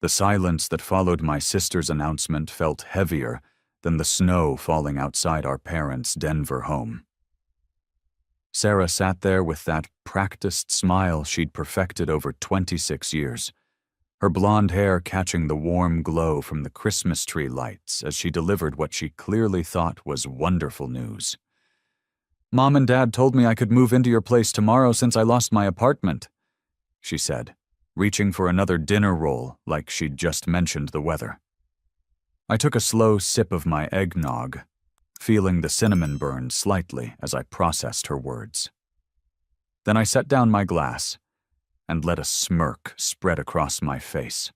The silence that followed my sister's announcement felt heavier than the snow falling outside our parents' Denver home. Sarah sat there with that practiced smile she'd perfected over 26 years, her blonde hair catching the warm glow from the Christmas tree lights as she delivered what she clearly thought was wonderful news. "Mom and Dad told me I could move into your place tomorrow since I lost my apartment," she said, reaching for another dinner roll like she'd just mentioned the weather. I took a slow sip of my eggnog, feeling the cinnamon burn slightly as I processed her words. Then I set down my glass and let a smirk spread across my face.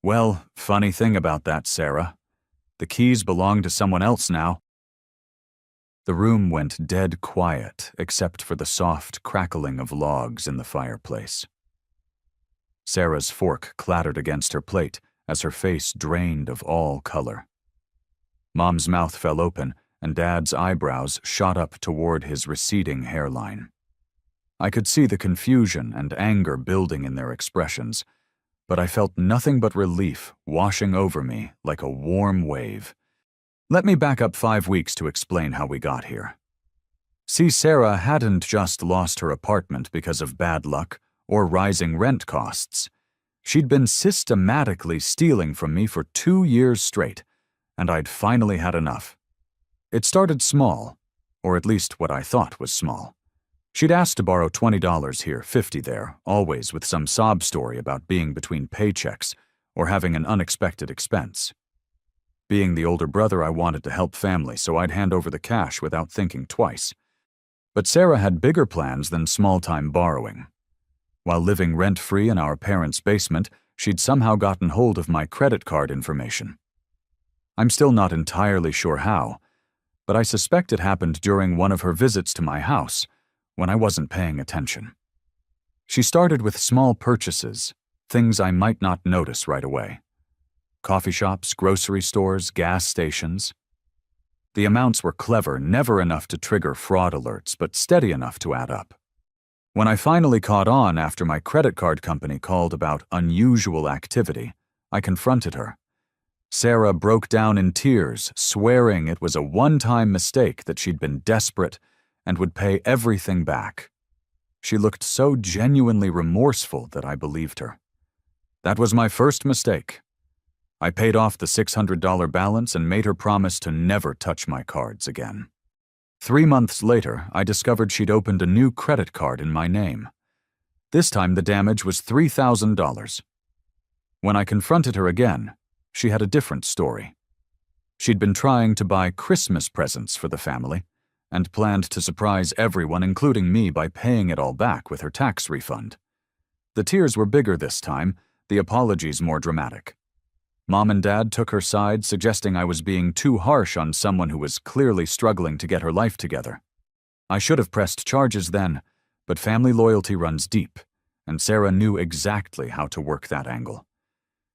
"Well, funny thing about that, Sarah. The keys belong to someone else now." The room went dead quiet except for the soft crackling of logs in the fireplace. Sarah's fork clattered against her plate as her face drained of all color. Mom's mouth fell open, and Dad's eyebrows shot up toward his receding hairline. I could see the confusion and anger building in their expressions, but I felt nothing but relief washing over me like a warm wave. Let me back up 5 weeks to explain how we got here. See, Sarah hadn't just lost her apartment because of bad luck or rising rent costs. She'd been systematically stealing from me for 2 years straight, and I'd finally had enough. It started small, or at least what I thought was small. She'd asked to borrow $20 here, $50 there, always with some sob story about being between paychecks or having an unexpected expense. Being the older brother, I wanted to help family, so I'd hand over the cash without thinking twice. But Sarah had bigger plans than small-time borrowing. While living rent-free in our parents' basement, she'd somehow gotten hold of my credit card information. I'm still not entirely sure how, but I suspect it happened during one of her visits to my house, when I wasn't paying attention. She started with small purchases, things I might not notice right away. Coffee shops, grocery stores, gas stations. The amounts were clever, never enough to trigger fraud alerts, but steady enough to add up. When I finally caught on after my credit card company called about unusual activity, I confronted her. Sarah broke down in tears, swearing it was a one-time mistake, that she'd been desperate and would pay everything back. She looked so genuinely remorseful that I believed her. That was my first mistake. I paid off the $600 balance and made her promise to never touch my cards again. 3 months later, I discovered she'd opened a new credit card in my name. This time the damage was $3,000. When I confronted her again, she had a different story. She'd been trying to buy Christmas presents for the family and planned to surprise everyone, including me, by paying it all back with her tax refund. The tears were bigger this time, the apologies more dramatic. Mom and Dad took her side, suggesting I was being too harsh on someone who was clearly struggling to get her life together. I should have pressed charges then, but family loyalty runs deep, and Sarah knew exactly how to work that angle.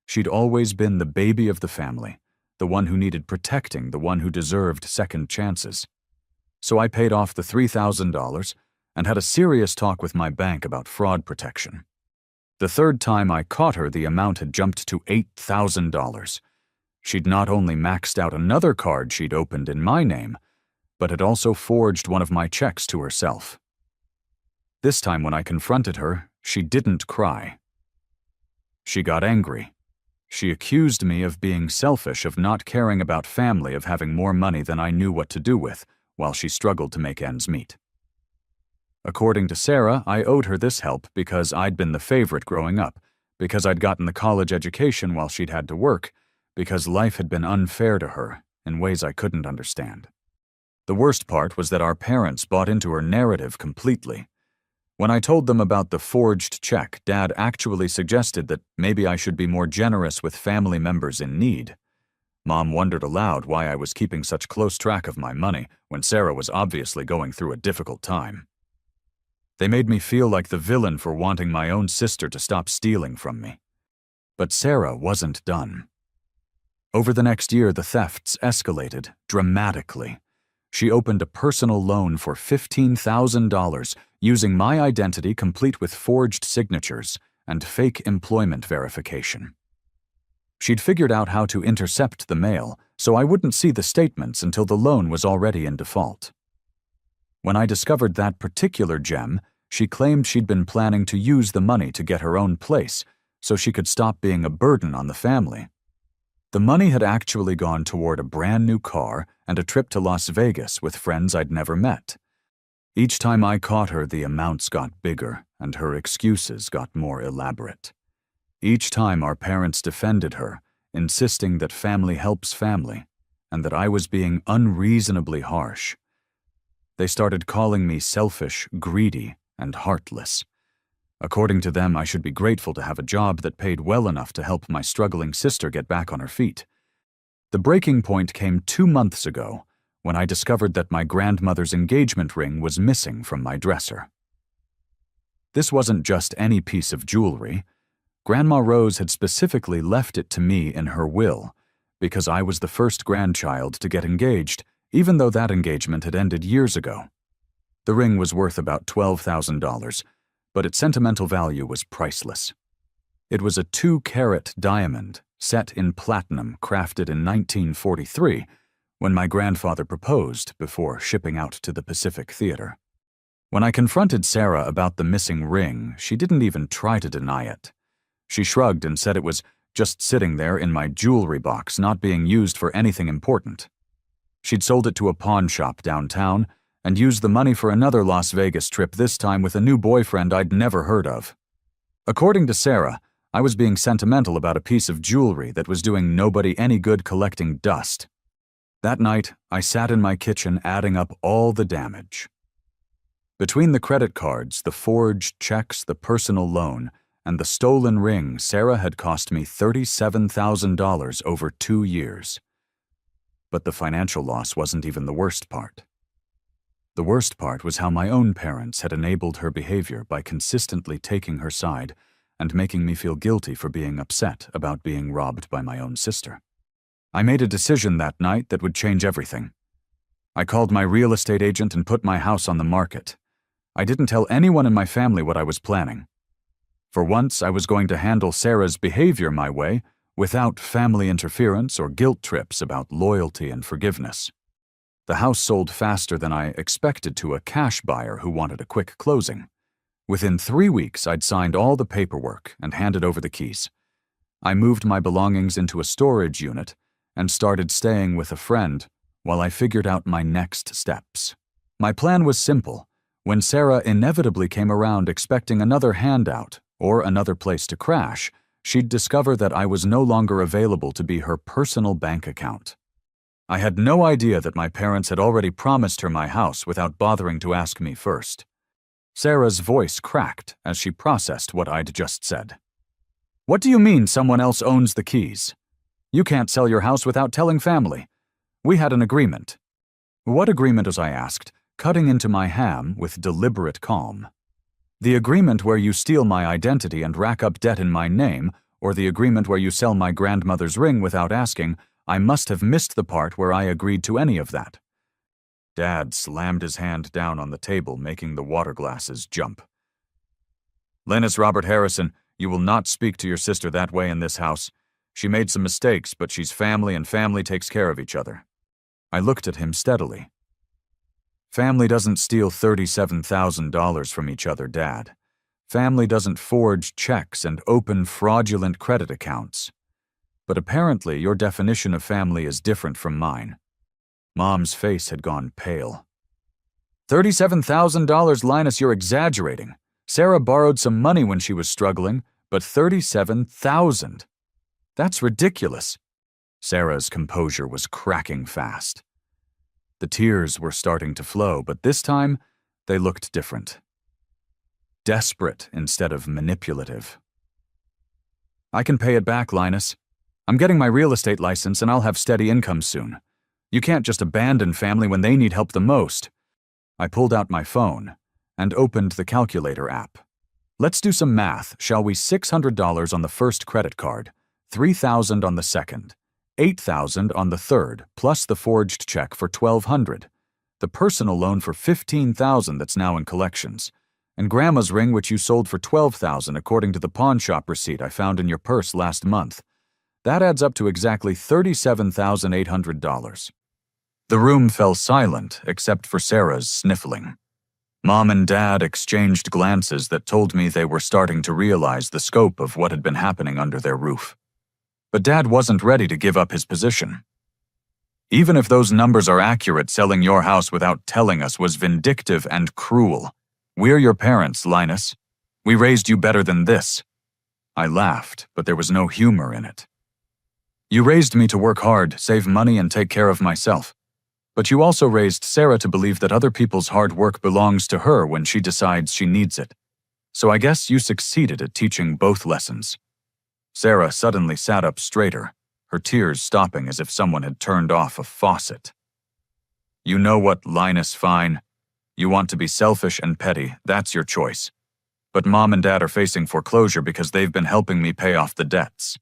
She'd always been the baby of the family, the one who needed protecting, the one who deserved second chances. So I paid off the $3,000 and had a serious talk with my bank about fraud protection. The third time I caught her, the amount had jumped to $8,000. She'd not only maxed out another card she'd opened in my name, but had also forged one of my checks to herself. This time when I confronted her, she didn't cry. She got angry. She accused me of being selfish, of not caring about family, of having more money than I knew what to do with, while she struggled to make ends meet. According to Sarah, I owed her this help because I'd been the favorite growing up, because I'd gotten the college education while she'd had to work, because life had been unfair to her in ways I couldn't understand. The worst part was that our parents bought into her narrative completely. When I told them about the forged check, Dad actually suggested that maybe I should be more generous with family members in need. Mom wondered aloud why I was keeping such close track of my money when Sarah was obviously going through a difficult time. They made me feel like the villain for wanting my own sister to stop stealing from me. But Sarah wasn't done. Over the next year, the thefts escalated dramatically. She opened a personal loan for $15,000 using my identity complete with forged signatures and fake employment verification. She'd figured out how to intercept the mail, so I wouldn't see the statements until the loan was already in default. When I discovered that particular gem, she claimed she'd been planning to use the money to get her own place, so she could stop being a burden on the family. The money had actually gone toward a brand new car and a trip to Las Vegas with friends I'd never met. Each time I caught her, the amounts got bigger and her excuses got more elaborate. Each time our parents defended her, insisting that family helps family and that I was being unreasonably harsh. They started calling me selfish, greedy, and heartless. According to them, I should be grateful to have a job that paid well enough to help my struggling sister get back on her feet. The breaking point came 2 months ago, when I discovered that my grandmother's engagement ring was missing from my dresser. This wasn't just any piece of jewelry. Grandma Rose had specifically left it to me in her will, because I was the first grandchild to get engaged, even though that engagement had ended years ago. The ring was worth about $12,000, but its sentimental value was priceless. It was a 2-carat diamond, set in platinum, crafted in 1943, when my grandfather proposed before shipping out to the Pacific Theater. When I confronted Sarah about the missing ring, she didn't even try to deny it. She shrugged and said it was just sitting there in my jewelry box, not being used for anything important. She'd sold it to a pawn shop downtown and used the money for another Las Vegas trip, this time with a new boyfriend I'd never heard of. According to Sarah, I was being sentimental about a piece of jewelry that was doing nobody any good collecting dust. That night, I sat in my kitchen adding up all the damage. Between the credit cards, the forged checks, the personal loan, and the stolen ring, Sarah had cost me $37,000 over 2 years. But the financial loss wasn't even the worst part. The worst part was how my own parents had enabled her behavior by consistently taking her side and making me feel guilty for being upset about being robbed by my own sister. I made a decision that night that would change everything. I called my real estate agent and put my house on the market. I didn't tell anyone in my family what I was planning. For once, I was going to handle Sarah's behavior my way, without family interference or guilt trips about loyalty and forgiveness. The house sold faster than I expected to a cash buyer who wanted a quick closing. Within 3 weeks, I'd signed all the paperwork and handed over the keys. I moved my belongings into a storage unit and started staying with a friend while I figured out my next steps. My plan was simple. When Sarah inevitably came around expecting another handout or another place to crash, she'd discover that I was no longer available to be her personal bank account. I had no idea that my parents had already promised her my house without bothering to ask me first. Sarah's voice cracked as she processed what I'd just said. "What do you mean someone else owns the keys? You can't sell your house without telling family. We had an agreement." "What agreement?" as I asked, cutting into my ham with deliberate calm. "The agreement where you steal my identity and rack up debt in my name, or the agreement where you sell my grandmother's ring without asking? I must have missed the part where I agreed to any of that." Dad slammed his hand down on the table, making the water glasses jump. "Linus Robert Harrison, you will not speak to your sister that way in this house. She made some mistakes, but she's family and family takes care of each other." I looked at him steadily. "Family doesn't steal $37,000 from each other, Dad. Family doesn't forge checks and open fraudulent credit accounts. But apparently your definition of family is different from mine." Mom's face had gone pale. $37,000, Linus, you're exaggerating. Sarah borrowed some money when she was struggling, but $37,000. That's ridiculous. Sarah's composure was cracking fast. The tears were starting to flow, but this time they looked different. Desperate instead of manipulative. "I can pay it back, Linus. I'm getting my real estate license and I'll have steady income soon. You can't just abandon family when they need help the most." I pulled out my phone and opened the calculator app. "Let's do some math, shall we? $600 on the first credit card, $3,000 on the second, $8,000 on the third, plus the forged check for $1,200, the personal loan for $15,000 that's now in collections, and Grandma's ring which you sold for $12,000 according to the pawn shop receipt I found in your purse last month. That adds up to exactly $37,800. The room fell silent except for Sarah's sniffling. Mom and Dad exchanged glances that told me they were starting to realize the scope of what had been happening under their roof. But Dad wasn't ready to give up his position. Even if those numbers are accurate, selling your house without telling us was vindictive and cruel. We're your parents, Linus. We raised you better than this. I laughed, but there was no humor in it. You raised me to work hard, save money, and take care of myself. But you also raised Sarah to believe that other people's hard work belongs to her when she decides she needs it. So I guess you succeeded at teaching both lessons. Sarah suddenly sat up straighter, her tears stopping as if someone had turned off a faucet. You know what, Linus, fine. You want to be selfish and petty, that's your choice. But Mom and Dad are facing foreclosure because they've been helping me pay off the debts.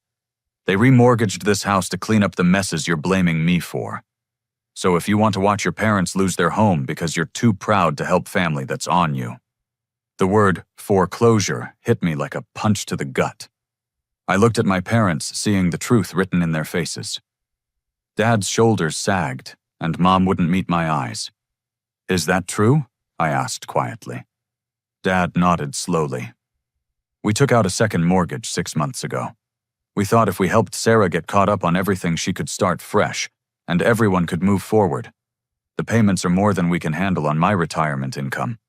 They remortgaged this house to clean up the messes you're blaming me for. So if you want to watch your parents lose their home because you're too proud to help family, that's on you. The word foreclosure hit me like a punch to the gut. I looked at my parents, seeing the truth written in their faces. Dad's shoulders sagged, and Mom wouldn't meet my eyes. Is that true? I asked quietly. Dad nodded slowly. We took out a second mortgage 6 months ago. We thought if we helped Sarah get caught up on everything, she could start fresh, and everyone could move forward. The payments are more than we can handle on my retirement income.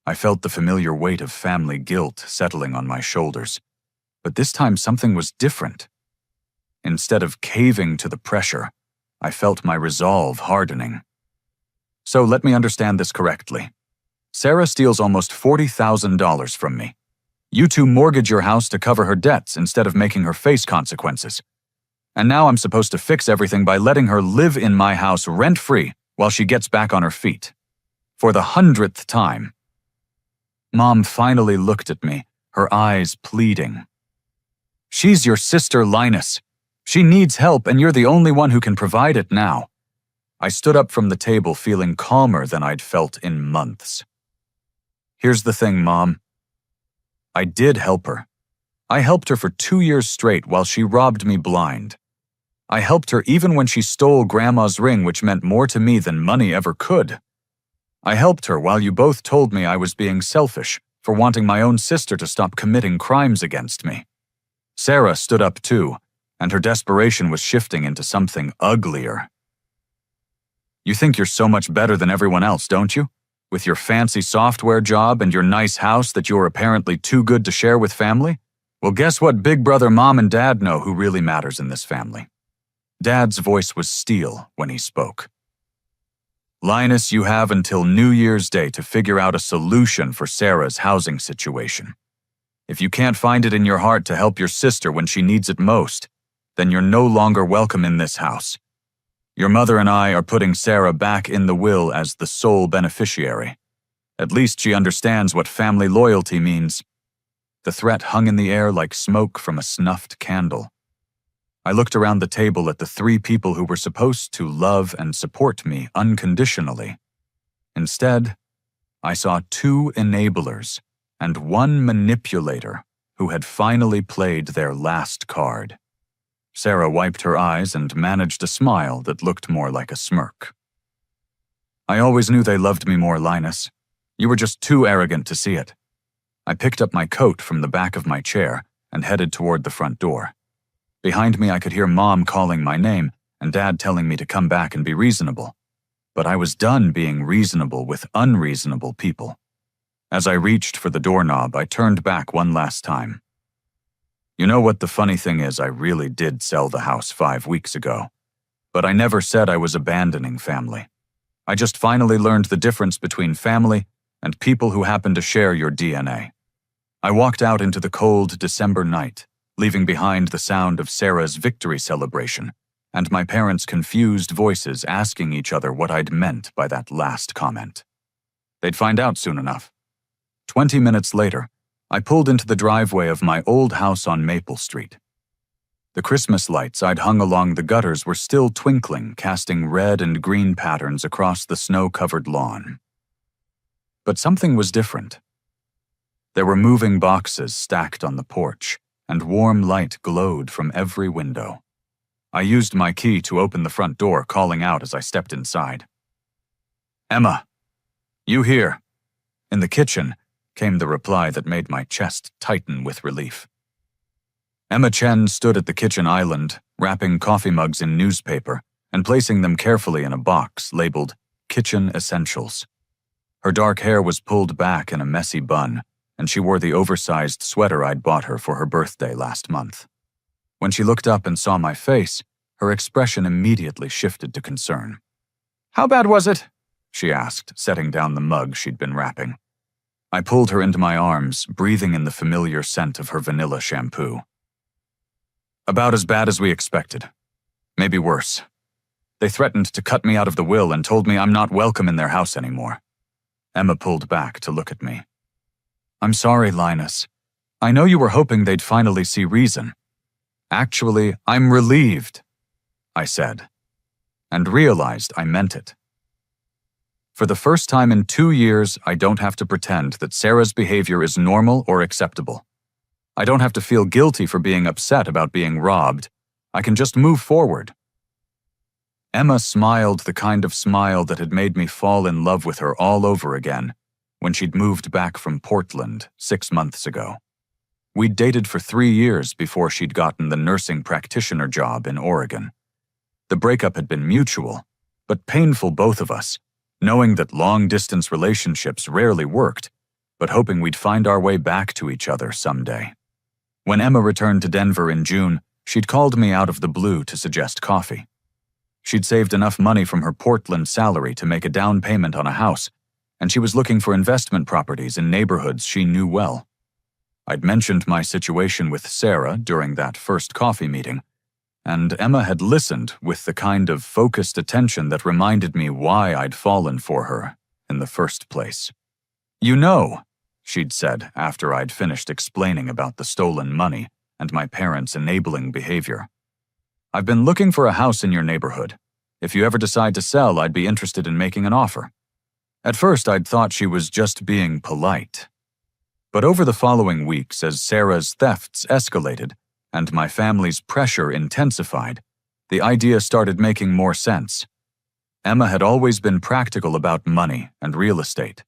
I felt the familiar weight of family guilt settling on my shoulders. But this time something was different. Instead of caving to the pressure, I felt my resolve hardening. So let me understand this correctly. Sarah steals almost $40,000 from me. You two mortgage your house to cover her debts instead of making her face consequences. And now I'm supposed to fix everything by letting her live in my house rent-free while she gets back on her feet. For the 100th time. Mom finally looked at me, her eyes pleading. She's your sister, Linus. She needs help, and you're the only one who can provide it now. I stood up from the table feeling calmer than I'd felt in months. Here's the thing, Mom. I did help her. I helped her for 2 years straight while she robbed me blind. I helped her even when she stole Grandma's ring, which meant more to me than money ever could. I helped her while you both told me I was being selfish for wanting my own sister to stop committing crimes against me. Sarah stood up too, and her desperation was shifting into something uglier. You think you're so much better than everyone else, don't you? With your fancy software job and your nice house that you're apparently too good to share with family? Well, guess what Big Brother, Mom, and Dad know who really matters in this family. Dad's voice was steel when he spoke. Linus, you have until New Year's Day to figure out a solution for Sarah's housing situation. If you can't find it in your heart to help your sister when she needs it most, then you're no longer welcome in this house. Your mother and I are putting Sarah back in the will as the sole beneficiary. At least she understands what family loyalty means. The threat hung in the air like smoke from a snuffed candle. I looked around the table at the 3 people who were supposed to love and support me unconditionally. Instead, I saw 2 enablers and 1 manipulator who had finally played their last card. Sarah wiped her eyes and managed a smile that looked more like a smirk. I always knew they loved me more, Linus. You were just too arrogant to see it. I picked up my coat from the back of my chair and headed toward the front door. Behind me, I could hear Mom calling my name and Dad telling me to come back and be reasonable. But I was done being reasonable with unreasonable people. As I reached for the doorknob, I turned back one last time. You know what the funny thing is, I really did sell the house 5 weeks ago. But I never said I was abandoning family. I just finally learned the difference between family and people who happen to share your DNA. I walked out into the cold December night, leaving behind the sound of Sarah's victory celebration and my parents' confused voices asking each other what I'd meant by that last comment. They'd find out soon enough. 20 minutes later, I pulled into the driveway of my old house on Maple Street. The Christmas lights I'd hung along the gutters were still twinkling, casting red and green patterns across the snow-covered lawn. But something was different. There were moving boxes stacked on the porch, and warm light glowed from every window. I used my key to open the front door, calling out as I stepped inside. "Emma, you here?" In the kitchen came the reply that made my chest tighten with relief. Emma Chen stood at the kitchen island, wrapping coffee mugs in newspaper and placing them carefully in a box labeled Kitchen Essentials. Her dark hair was pulled back in a messy bun, and she wore the oversized sweater I'd bought her for her birthday last month. When she looked up and saw my face, her expression immediately shifted to concern. "How bad was it?" she asked, setting down the mug she'd been wrapping. I pulled her into my arms, breathing in the familiar scent of her vanilla shampoo. "About as bad as we expected. Maybe worse. They threatened to cut me out of the will and told me I'm not welcome in their house anymore." Emma pulled back to look at me. "I'm sorry, Linus. I know you were hoping they'd finally see reason. Actually, I'm relieved," I said, and realized I meant it. For the first time in 2 years, I don't have to pretend that Sarah's behavior is normal or acceptable. I don't have to feel guilty for being upset about being robbed. I can just move forward. Emma smiled the kind of smile that had made me fall in love with her all over again when she'd moved back from Portland 6 months ago. We'd dated for 3 years before she'd gotten the nursing practitioner job in Oregon. The breakup had been mutual, but painful both of us, knowing that long-distance relationships rarely worked, but hoping we'd find our way back to each other someday. When Emma returned to Denver in June, she'd called me out of the blue to suggest coffee. She'd saved enough money from her Portland salary to make a down payment on a house, and she was looking for investment properties in neighborhoods she knew well. I'd mentioned my situation with Sarah during that first coffee meeting, and Emma had listened with the kind of focused attention that reminded me why I'd fallen for her in the first place. "You know," she'd said after I'd finished explaining about the stolen money and my parents' enabling behavior, "I've been looking for a house in your neighborhood. If you ever decide to sell, I'd be interested in making an offer." At first, I'd thought she was just being polite. But over the following weeks, as Sarah's thefts escalated and my family's pressure intensified, the idea started making more sense. Emma had always been practical about money and real estate.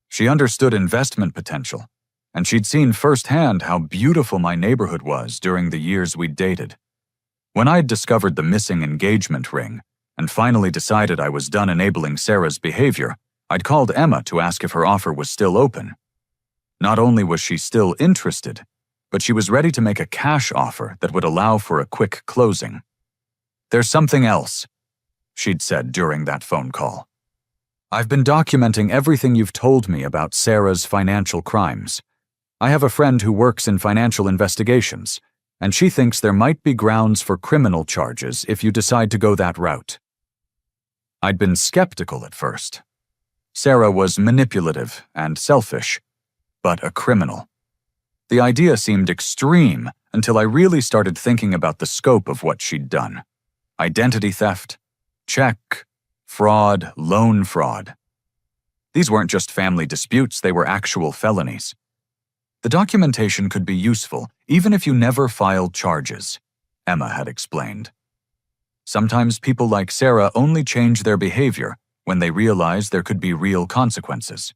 She understood investment potential, and she'd seen firsthand how beautiful my neighborhood was during the years we'd dated. When I'd discovered the missing engagement ring and finally decided I was done enabling Sarah's behavior, I'd called Emma to ask if her offer was still open. Not only was she still interested, but she was ready to make a cash offer that would allow for a quick closing. "There's something else," she'd said during that phone call. "I've been documenting everything you've told me about Sarah's financial crimes. I have a friend who works in financial investigations, and she thinks there might be grounds for criminal charges if you decide to go that route." I'd been skeptical at first. Sarah was manipulative and selfish, but a criminal. The idea seemed extreme until I really started thinking about the scope of what she'd done. Identity theft, check, fraud, loan fraud. These weren't just family disputes, they were actual felonies. The documentation could be useful, even if you never filed charges, Emma had explained. Sometimes people like Sarah only change their behavior when they realize there could be real consequences.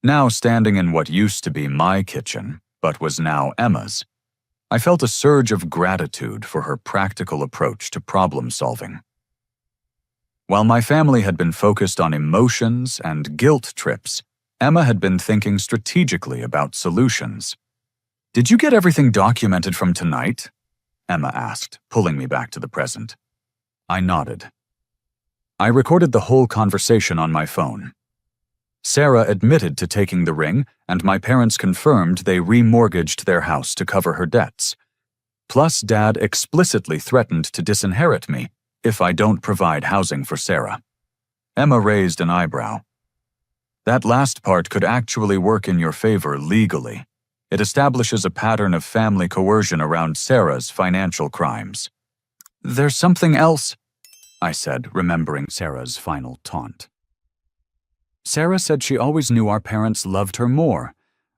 Now standing in what used to be my kitchen, but was now Emma's, I felt a surge of gratitude for her practical approach to problem solving. While my family had been focused on emotions and guilt trips, Emma had been thinking strategically about solutions. "Did you get everything documented from tonight?" Emma asked, pulling me back to the present. I nodded. I recorded the whole conversation on my phone. Sarah admitted to taking the ring, and my parents confirmed they remortgaged their house to cover her debts. Plus, Dad explicitly threatened to disinherit me if I don't provide housing for Sarah. Emma raised an eyebrow. "That last part could actually work in your favor legally. It establishes a pattern of family coercion around Sarah's financial crimes." "There's something else," I said, remembering Sarah's final taunt. "Sarah said she always knew our parents loved her more.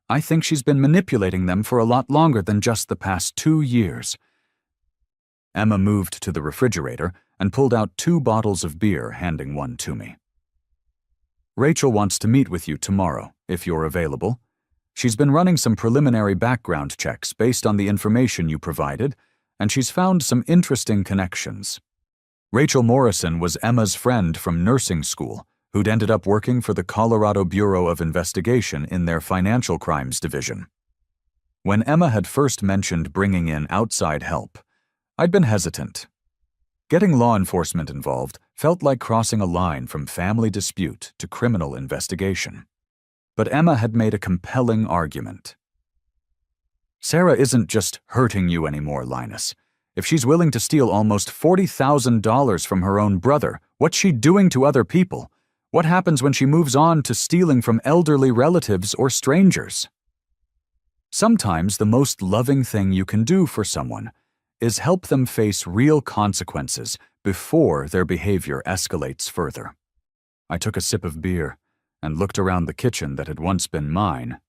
I think she's been manipulating them for a lot longer than just the past 2 years." Emma moved to the refrigerator and pulled out 2 bottles of beer, handing one to me. "Rachel wants to meet with you tomorrow, if you're available. She's been running some preliminary background checks based on the information you provided, and she's found some interesting connections. Rachel Morrison was Emma's friend from nursing school, who'd ended up working for the Colorado Bureau of Investigation in their financial crimes division. When Emma had first mentioned bringing in outside help, I'd been hesitant. Getting law enforcement involved felt like crossing a line from family dispute to criminal investigation. But Emma had made a compelling argument. "Sarah isn't just hurting you anymore, Linus. If she's willing to steal almost $40,000 from her own brother, what's she doing to other people? What happens when she moves on to stealing from elderly relatives or strangers?" Sometimes the most loving thing you can do for someone is help them face real consequences before their behavior escalates further. I took a sip of beer and looked around the kitchen that had once been mine,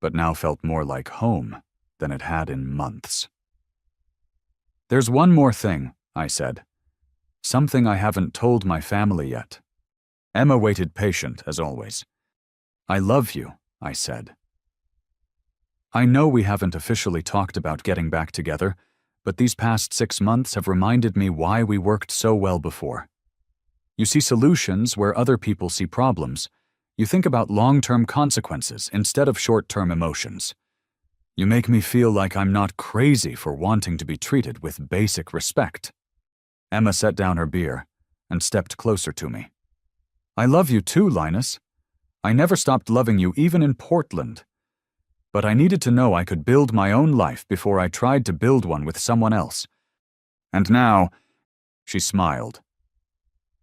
but now felt more like home than it had in months. "There's one more thing," I said. "Something I haven't told my family yet." Emma waited patient, as always. "I love you," I said. "I know we haven't officially talked about getting back together, but these past 6 months have reminded me why we worked so well before. You see solutions where other people see problems. You think about long-term consequences instead of short-term emotions. You make me feel like I'm not crazy for wanting to be treated with basic respect." Emma set down her beer and stepped closer to me. "I love you too, Linus. I never stopped loving you even in Portland. But I needed to know I could build my own life before I tried to build one with someone else. And now," she smiled,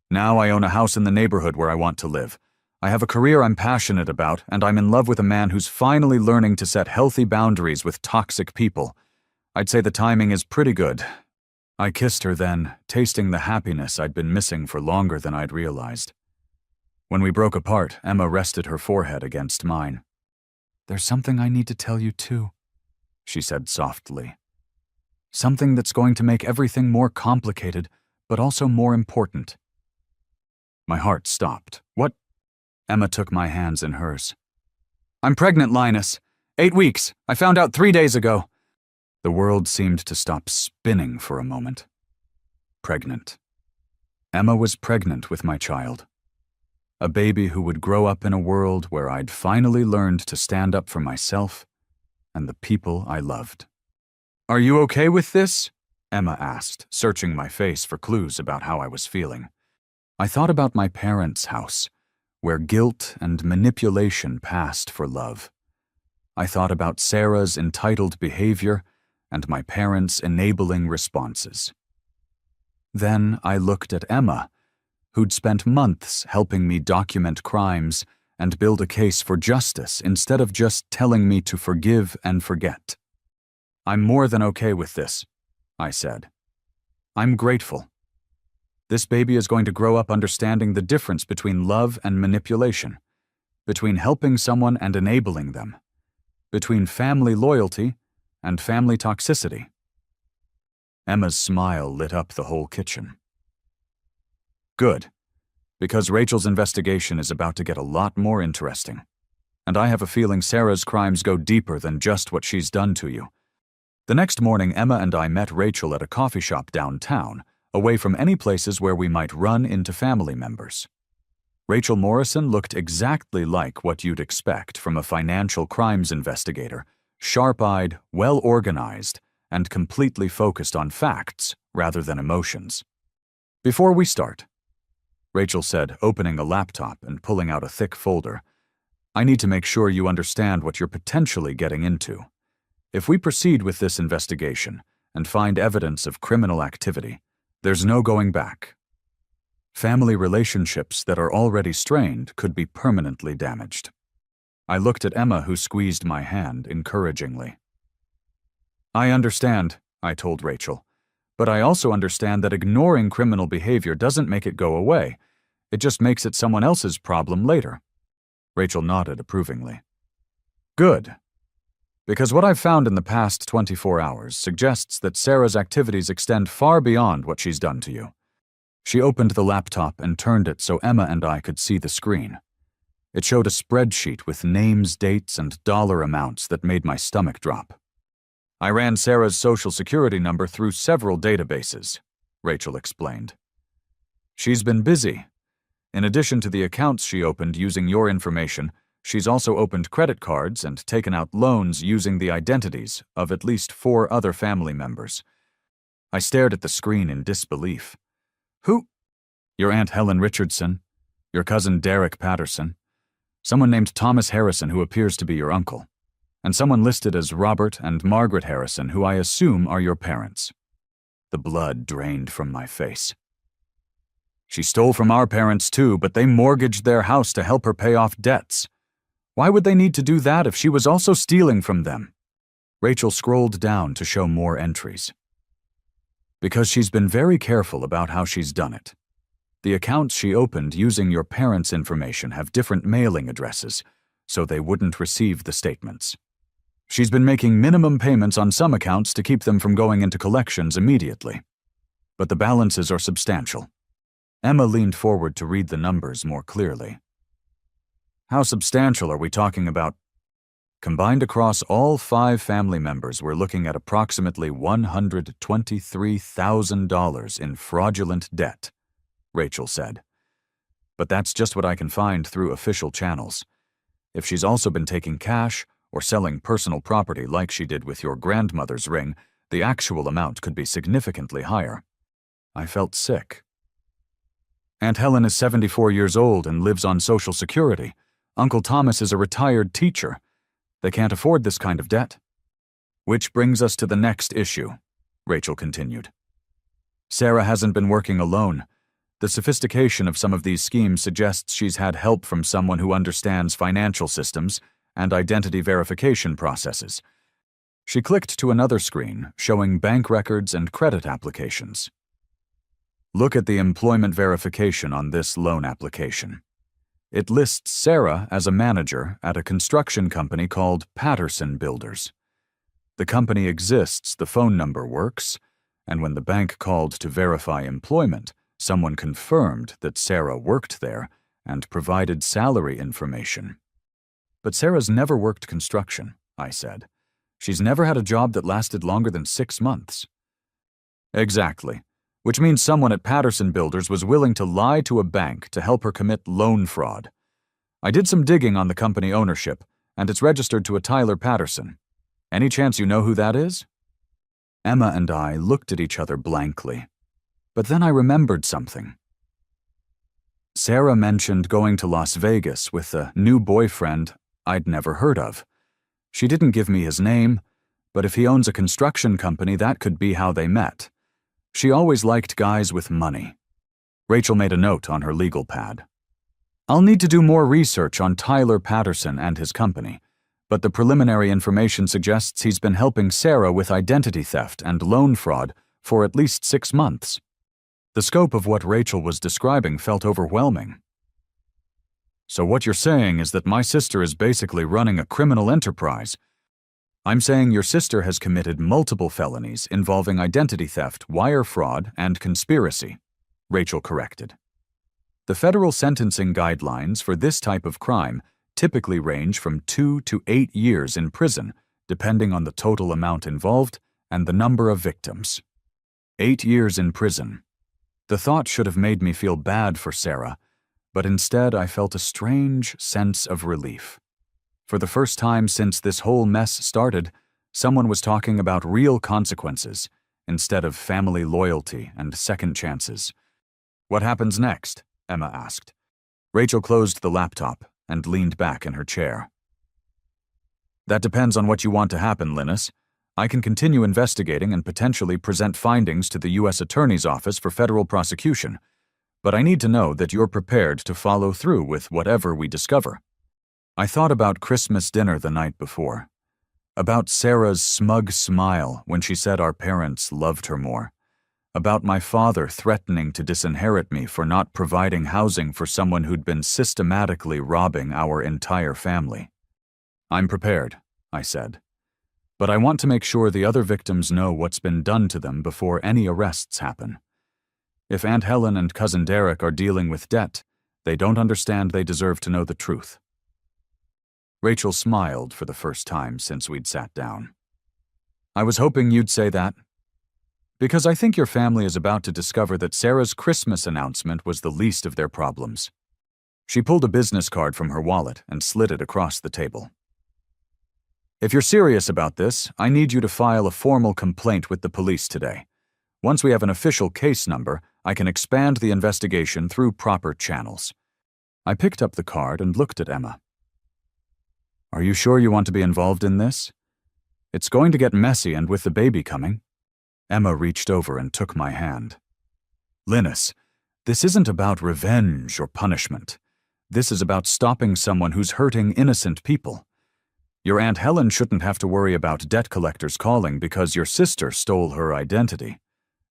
"now I own a house in the neighborhood where I want to live. I have a career I'm passionate about, and I'm in love with a man who's finally learning to set healthy boundaries with toxic people. I'd say the timing is pretty good." I kissed her then, tasting the happiness I'd been missing for longer than I'd realized. When we broke apart, Emma rested her forehead against mine. "There's something I need to tell you too," she said softly. "Something that's going to make everything more complicated, but also more important." My heart stopped. "What?" Emma took my hands in hers. "I'm pregnant, Linus. 8 weeks. I found out 3 days ago." The world seemed to stop spinning for a moment. Pregnant. Emma was pregnant with my child. A baby who would grow up in a world where I'd finally learned to stand up for myself and the people I loved. "Are you okay with this?" Emma asked, searching my face for clues about how I was feeling. I thought about my parents' house, where guilt and manipulation passed for love. I thought about Sarah's entitled behavior and my parents' enabling responses. Then I looked at Emma, who'd spent months helping me document crimes and build a case for justice instead of just telling me to forgive and forget. "I'm more than okay with this," I said. "I'm grateful. This baby is going to grow up understanding the difference between love and manipulation, between helping someone and enabling them, between family loyalty and family toxicity." Emma's smile lit up the whole kitchen. "Good, because Rachel's investigation is about to get a lot more interesting. And I have a feeling Sarah's crimes go deeper than just what she's done to you." The next morning, Emma and I met Rachel at a coffee shop downtown, away from any places where we might run into family members. Rachel Morrison looked exactly like what you'd expect from a financial crimes investigator, sharp-eyed, well-organized, and completely focused on facts rather than emotions. "Before we start," Rachel said, opening a laptop and pulling out a thick folder, "I need to make sure you understand what you're potentially getting into. If we proceed with this investigation and find evidence of criminal activity, there's no going back. Family relationships that are already strained could be permanently damaged." I looked at Emma, who squeezed my hand encouragingly. "I understand," I told Rachel, "but I also understand that ignoring criminal behavior doesn't make it go away. It just makes it someone else's problem later." Rachel nodded approvingly. "Good, Because what I've found in the past 24 hours suggests that Sarah's activities extend far beyond what she's done to you. She opened the laptop and turned it so Emma and I could see the screen. It showed a spreadsheet with names, dates, and dollar amounts that made my stomach drop. I ran Sarah's social security number through several databases, Rachel explained. She's been busy. In addition to the accounts she opened using your information, she's also opened credit cards and taken out loans using the identities of at least 4 other family members. I stared at the screen in disbelief. Who? Your Aunt Helen Richardson, your cousin Derek Patterson, someone named Thomas Harrison who appears to be your uncle, and someone listed as Robert and Margaret Harrison who I assume are your parents. The blood drained from my face. She stole from our parents too, but they mortgaged their house to help her pay off debts. Why would they need to do that if she was also stealing from them? Rachel scrolled down to show more entries. Because she's been very careful about how she's done it. The accounts she opened using your parents' information have different mailing addresses, so they wouldn't receive the statements. She's been making minimum payments on some accounts to keep them from going into collections immediately. But the balances are substantial. Emma leaned forward to read the numbers more clearly. How substantial are we talking about? Combined across all 5 family members, we're looking at approximately $123,000 in fraudulent debt, Rachel said. But that's just what I can find through official channels. If she's also been taking cash or selling personal property like she did with your grandmother's ring, the actual amount could be significantly higher. I felt sick. Aunt Helen is 74 years old and lives on Social Security. Uncle Thomas is a retired teacher. They can't afford this kind of debt. Which brings us to the next issue, Rachel continued. Sarah hasn't been working alone. The sophistication of some of these schemes suggests she's had help from someone who understands financial systems and identity verification processes. She clicked to another screen showing bank records and credit applications. Look at the employment verification on this loan application. It lists Sarah as a manager at a construction company called Patterson Builders. The company exists, the phone number works, and when the bank called to verify employment, someone confirmed that Sarah worked there and provided salary information. But Sarah's never worked construction, I said. She's never had a job that lasted longer than 6 months. Exactly. Which means someone at Patterson Builders was willing to lie to a bank to help her commit loan fraud. I did some digging on the company ownership, and it's registered to a Tyler Patterson. Any chance you know who that is? Emma and I looked at each other blankly. But then I remembered something. Sarah mentioned going to Las Vegas with a new boyfriend I'd never heard of. She didn't give me his name, but if he owns a construction company, that could be how they met. She always liked guys with money. Rachel made a note on her legal pad. I'll need to do more research on Tyler Patterson and his company, but the preliminary information suggests he's been helping Sarah with identity theft and loan fraud for at least 6 months. The scope of what Rachel was describing felt overwhelming. So what you're saying is that my sister is basically running a criminal enterprise. I'm saying your sister has committed multiple felonies involving identity theft, wire fraud, and conspiracy, Rachel corrected. The federal sentencing guidelines for this type of crime typically range from 2 to 8 years in prison, depending on the total amount involved and the number of victims. 8 years in prison. The thought should have made me feel bad for Sarah, but instead I felt a strange sense of relief. For the first time since this whole mess started, someone was talking about real consequences instead of family loyalty and second chances. What happens next? Emma asked. Rachel closed the laptop and leaned back in her chair. That depends on what you want to happen, Linus. I can continue investigating and potentially present findings to the U.S. Attorney's Office for federal prosecution, but I need to know that you're prepared to follow through with whatever we discover. I thought about Christmas dinner the night before, about Sarah's smug smile when she said our parents loved her more, about my father threatening to disinherit me for not providing housing for someone who'd been systematically robbing our entire family. I'm prepared, I said. But I want to make sure the other victims know what's been done to them before any arrests happen. If Aunt Helen and Cousin Derek are dealing with debt, they don't understand they deserve to know the truth." Rachel smiled for the first time since we'd sat down. "I was hoping you'd say that. Because I think your family is about to discover that Sarah's Christmas announcement was the least of their problems." She pulled a business card from her wallet and slid it across the table. "If you're serious about this, I need you to file a formal complaint with the police today. Once we have an official case number, I can expand the investigation through proper channels." I picked up the card and looked at Emma. "Are you sure you want to be involved in this? It's going to get messy, and with the baby coming." Emma reached over and took my hand. "Linus, this isn't about revenge or punishment. This is about stopping someone who's hurting innocent people. Your Aunt Helen shouldn't have to worry about debt collectors calling because your sister stole her identity.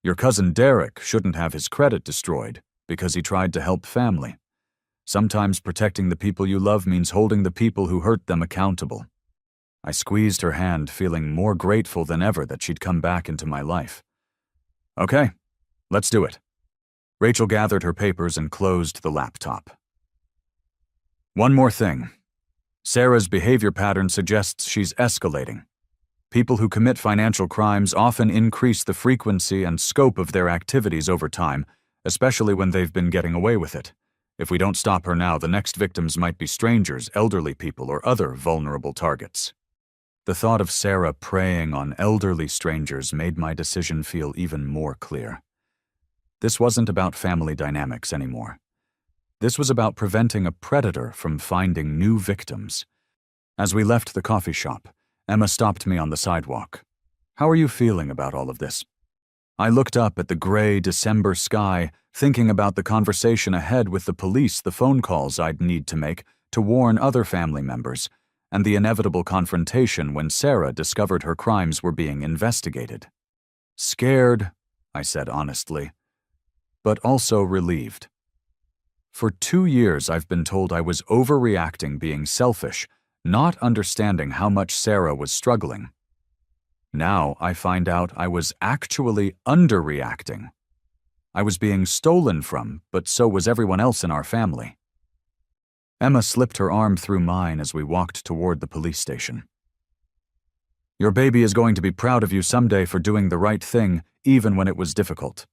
Your cousin Derek shouldn't have his credit destroyed because he tried to help family. Sometimes protecting the people you love means holding the people who hurt them accountable." I squeezed her hand, feeling more grateful than ever that she'd come back into my life. "Okay, let's do it." Rachel gathered her papers and closed the laptop. "One more thing. Sarah's behavior pattern suggests she's escalating. People who commit financial crimes often increase the frequency and scope of their activities over time, especially when they've been getting away with it. If we don't stop her now, the next victims might be strangers, elderly people, or other vulnerable targets." The thought of Sarah preying on elderly strangers made my decision feel even more clear. This wasn't about family dynamics anymore. This was about preventing a predator from finding new victims. As we left the coffee shop, Emma stopped me on the sidewalk. "How are you feeling about all of this?" I looked up at the gray December sky, thinking about the conversation ahead with the police, the phone calls I'd need to make to warn other family members, and the inevitable confrontation when Sarah discovered her crimes were being investigated. "Scared," I said honestly, but also relieved. For 2 years I've been told I was overreacting, being selfish, not understanding how much Sarah was struggling. Now I find out I was actually underreacting. I was being stolen from, but so was everyone else in our family. Emma slipped her arm through mine as we walked toward the police station. "Your baby is going to be proud of you someday for doing the right thing, even when it was difficult."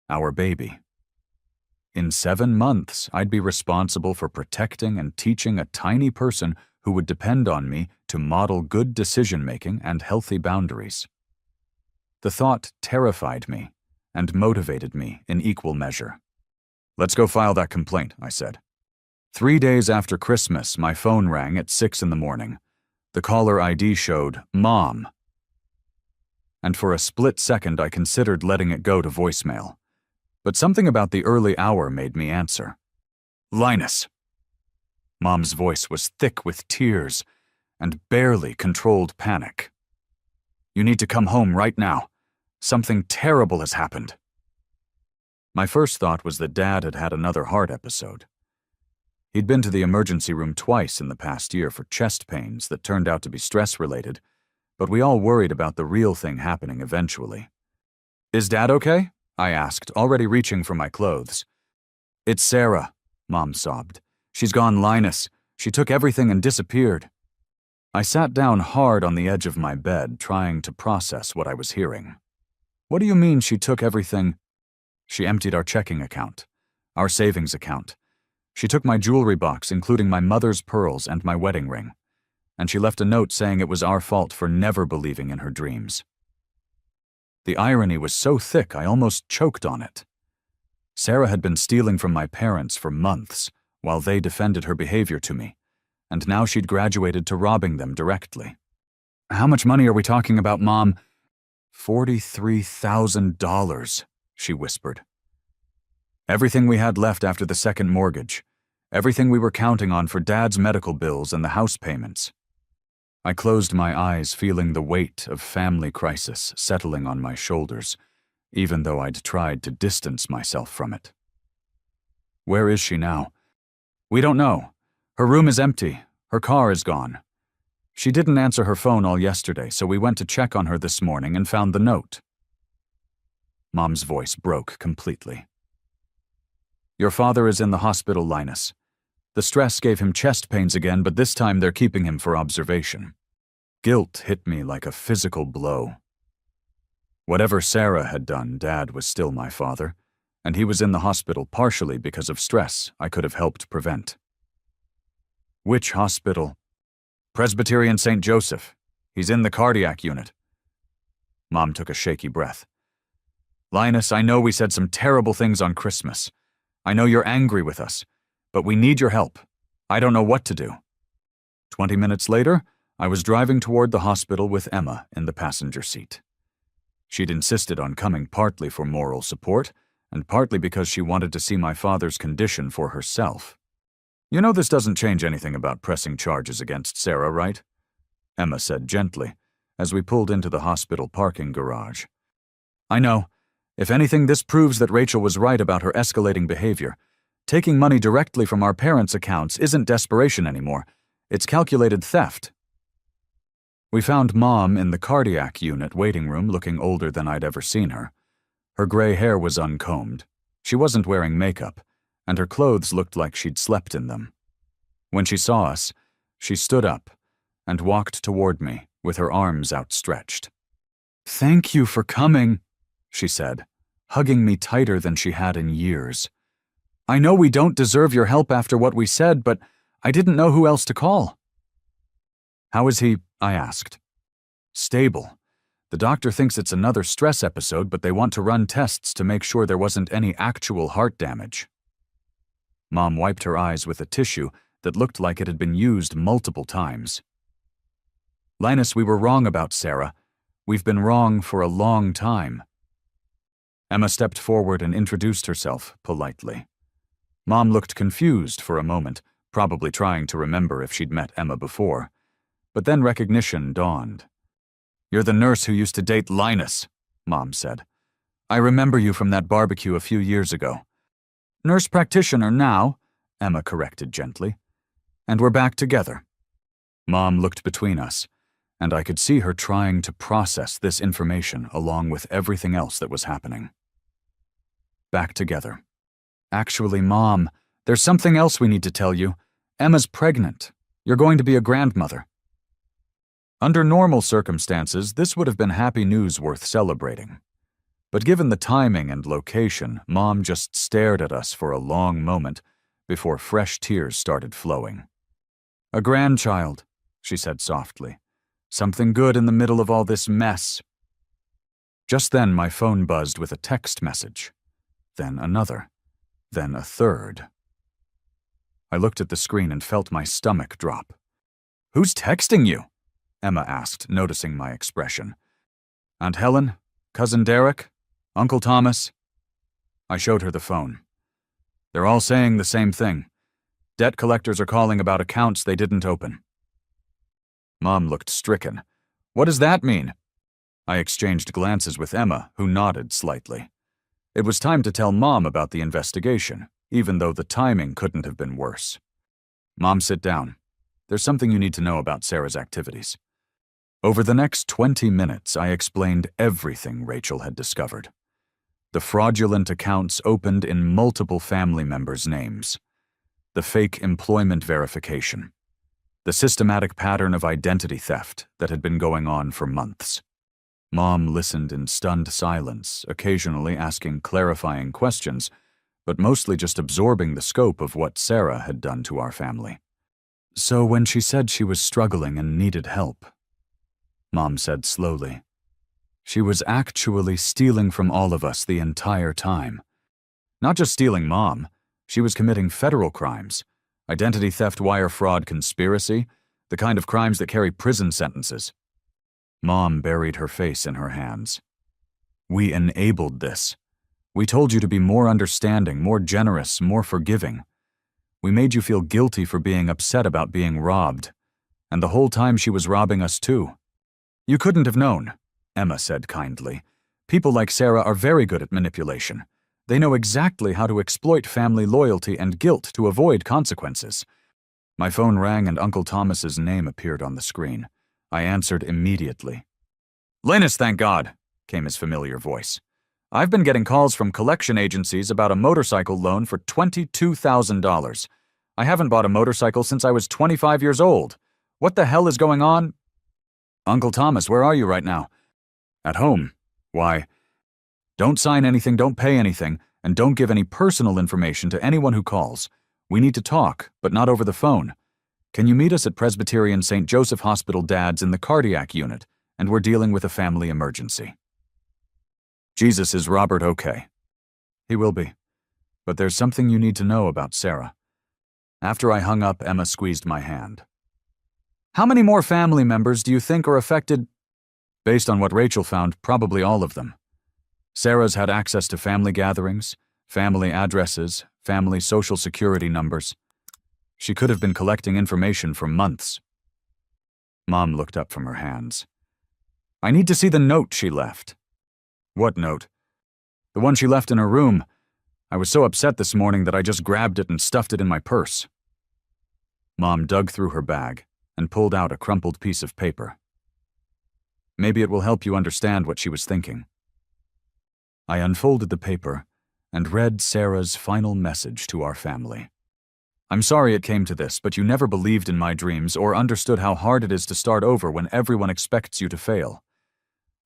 Our baby. In 7 months, I'd be responsible for protecting and teaching a tiny person who would depend on me to model good decision-making and healthy boundaries. The thought terrified me and motivated me in equal measure. "Let's go file that complaint," I said. 3 days after Christmas, my phone rang at 6 in the morning. The caller ID showed Mom. And for a split second, I considered letting it go to voicemail. But something about the early hour made me answer. "Linus." Mom's voice was thick with tears and barely controlled panic. "You need to come home right now. Something terrible has happened." My first thought was that Dad had had another heart episode. He'd been to the emergency room twice in the past year for chest pains that turned out to be stress-related, but we all worried about the real thing happening eventually. "Is Dad okay?" I asked, already reaching for my clothes. "It's Sarah," Mom sobbed. "She's gone Linus. She took everything and disappeared." I sat down hard on the edge of my bed, trying to process what I was hearing. "What do you mean she took everything?" "She emptied our checking account, our savings account. She took my jewelry box, including my mother's pearls and my wedding ring. And she left a note saying it was our fault for never believing in her dreams." The irony was so thick I almost choked on it. Sarah had been stealing from my parents for months, while they defended her behavior to me, and now she'd graduated to robbing them directly. "How much money are we talking about, Mom?" $43,000, she whispered. "Everything we had left after the second mortgage. Everything we were counting on for Dad's medical bills and the house payments." I closed my eyes, feeling the weight of family crisis settling on my shoulders, even though I'd tried to distance myself from it. "Where is she now?" "We don't know. Her room is empty. Her car is gone. She didn't answer her phone all yesterday, so we went to check on her this morning and found the note. Mom's voice broke completely. Your father is in the hospital, Linus. The stress gave him chest pains again, but this time they're keeping him for observation. Guilt hit me like a physical blow. Whatever Sarah had done, Dad was still my father, and he was in the hospital partially because of stress I could have helped prevent. Which hospital? Presbyterian St. Joseph. He's in the cardiac unit. Mom took a shaky breath. Linus, I know we said some terrible things on Christmas. I know you're angry with us, but we need your help. I don't know what to do. 20 minutes later, I was driving toward the hospital with Emma in the passenger seat. She'd insisted on coming partly for moral support, and partly because she wanted to see my father's condition for herself. You know this doesn't change anything about pressing charges against Sarah, right? Emma said gently, as we pulled into the hospital parking garage. I know. If anything, this proves that Rachel was right about her escalating behavior. Taking money directly from our parents' accounts isn't desperation anymore. It's calculated theft. We found Mom in the cardiac unit waiting room looking older than I'd ever seen her. Her gray hair was uncombed. She wasn't wearing makeup, and her clothes looked like she'd slept in them. When she saw us, she stood up and walked toward me with her arms outstretched. Thank you for coming, she said, hugging me tighter than she had in years. I know we don't deserve your help after what we said, but I didn't know who else to call. How is he? I asked. Stable. The doctor thinks it's another stress episode, but they want to run tests to make sure there wasn't any actual heart damage. Mom wiped her eyes with a tissue that looked like it had been used multiple times. Linus, we were wrong about Sarah. We've been wrong for a long time. Emma stepped forward and introduced herself politely. Mom looked confused for a moment, probably trying to remember if she'd met Emma before. But then recognition dawned. You're the nurse who used to date Linus, Mom said. I remember you from that barbecue a few years ago. Nurse practitioner now, Emma corrected gently. And we're back together. Mom looked between us, and I could see her trying to process this information along with everything else that was happening. Back together. Actually, Mom, there's something else we need to tell you. Emma's pregnant. You're going to be a grandmother. Under normal circumstances, this would have been happy news worth celebrating. But given the timing and location, Mom just stared at us for a long moment before fresh tears started flowing. A grandchild, she said softly. Something good in the middle of all this mess. Just then, my phone buzzed with a text message. Then another. Then a third. I looked at the screen and felt my stomach drop. Who's texting you? Emma asked, noticing my expression. Aunt Helen? Cousin Derek? Uncle Thomas? I showed her the phone. They're all saying the same thing. Debt collectors are calling about accounts they didn't open. Mom looked stricken. What does that mean? I exchanged glances with Emma, who nodded slightly. It was time to tell Mom about the investigation, even though the timing couldn't have been worse. Mom, sit down. There's something you need to know about Sarah's activities. Over the next 20 minutes, I explained everything Rachel had discovered. The fraudulent accounts opened in multiple family members' names. The fake employment verification. The systematic pattern of identity theft that had been going on for months. Mom listened in stunned silence, occasionally asking clarifying questions, but mostly just absorbing the scope of what Sarah had done to our family. So when she said she was struggling and needed help, Mom said slowly, she was actually stealing from all of us the entire time. Not just stealing, Mom. She was committing federal crimes. Identity theft, wire fraud, conspiracy, the kind of crimes that carry prison sentences. Mom buried her face in her hands. We enabled this. We told you to be more understanding, more generous, more forgiving. We made you feel guilty for being upset about being robbed. And the whole time she was robbing us too. You couldn't have known, Emma said kindly. People like Sarah are very good at manipulation. They know exactly how to exploit family loyalty and guilt to avoid consequences. My phone rang and Uncle Thomas's name appeared on the screen. I answered immediately. "Linus, thank God," came his familiar voice. "I've been getting calls from collection agencies about a motorcycle loan for $22,000. I haven't bought a motorcycle since I was 25 years old. What the hell is going on?" "Uncle Thomas, where are you right now?" "At home." "Why?" "Don't sign anything, don't pay anything, and don't give any personal information to anyone who calls. We need to talk, but not over the phone. Can you meet us at Presbyterian St. Joseph Hospital Dad's in the cardiac unit, and we're dealing with a family emergency." "Jesus, is Robert okay?" "He will be. But there's something you need to know about Sarah." After I hung up, Emma squeezed my hand. "How many more family members do you think are affected?" "Based on what Rachel found, probably all of them. Sarah's had access to family gatherings, family addresses, family social security numbers. She could have been collecting information for months." Mom looked up from her hands. "I need to see the note she left." "What note?" "The one she left in her room. I was so upset this morning that I just grabbed it and stuffed it in my purse." Mom dug through her bag and pulled out a crumpled piece of paper. "Maybe it will help you understand what she was thinking." I unfolded the paper and read Sarah's final message to our family. "I'm sorry it came to this, but you never believed in my dreams or understood how hard it is to start over when everyone expects you to fail.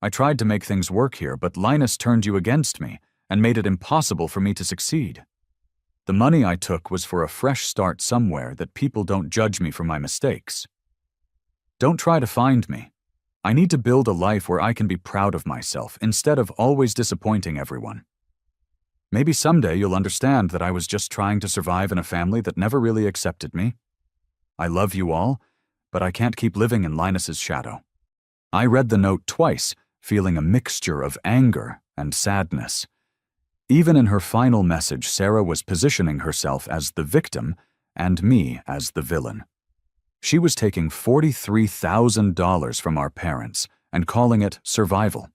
I tried to make things work here, but Linus turned you against me and made it impossible for me to succeed. The money I took was for a fresh start somewhere that people don't judge me for my mistakes. Don't try to find me. I need to build a life where I can be proud of myself instead of always disappointing everyone. Maybe someday you'll understand that I was just trying to survive in a family that never really accepted me. I love you all, but I can't keep living in Linus's shadow." I read the note twice, feeling a mixture of anger and sadness. Even in her final message, Sarah was positioning herself as the victim and me as the villain. She was taking $43,000 from our parents and calling it survival.